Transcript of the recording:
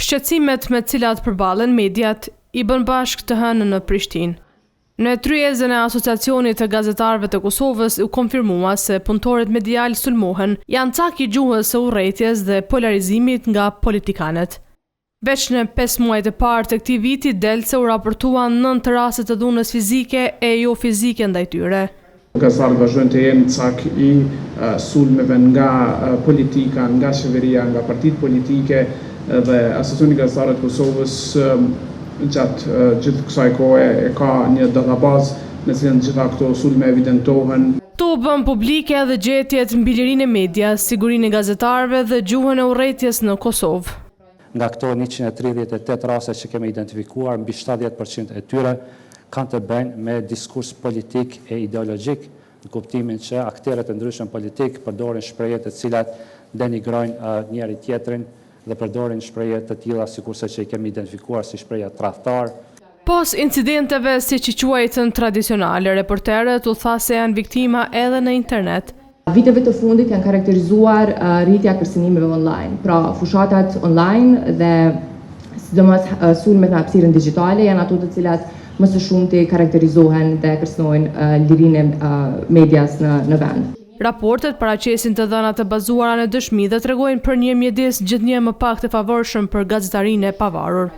Shqetësimet me të cilat përballen mediat i bën bashkë të hënën në Prishtinë. Në tryezën e Asociacionit të Gazetarëve të Kosovës u konfirmua se punëtorët medial sulmohen janë cak i gjuhës së urrëties dhe polarizimit nga politikanët. Veç në 5 muajt e parë të këtij viti del se u raportuan 9 raste të dhunës fizike e jo fizike ndaj tyre. Gazetarët vazhdojnë të jenë cak i sulmeve nga politika, nga qeveria, nga partitë politike dhe Asociacioni i Gazetarëve të Kosovës gjatë gjithë kësaj kohe e ka një databazë në cilën gjitha këto sulme evidentohen. Këto bën publike edhe gjetjet mbi lirinë e medias, sigurinë e gazetarëve dhe gjuhën e urrëties në Kosovë. Nga këto 138 raste që kemi identifikuar, mbi 70% e tyre kanë të bëjnë me diskurs politik e ideologjik, në kuptimin që aktorët e ndryshëm politik përdorin shprehje të cilat denigrojnë njëri tjetrin dhe përdorin shprehje të tilla sikurse që i kemi identifikuar si shprehje tradhtar. Pos incidenteve siç i quajtën tradicionale, reporterët u tha se janë viktima edhe në internet. Viteve të fundit janë karakterizuar rritja e kërcënimeve online. Pra, fushatat online dhe sidomos sulmet në hapësirën digjitale janë ato të cilat më së shumti karakterizohen dhe kërcënojnë lirinë e medias në vend. Raportet paraqesin të dhëna të bazuara në dëshmi dhe tregojnë për një mjedis gjithnjë më pak të favorshëm për gazetarinë e pavarur.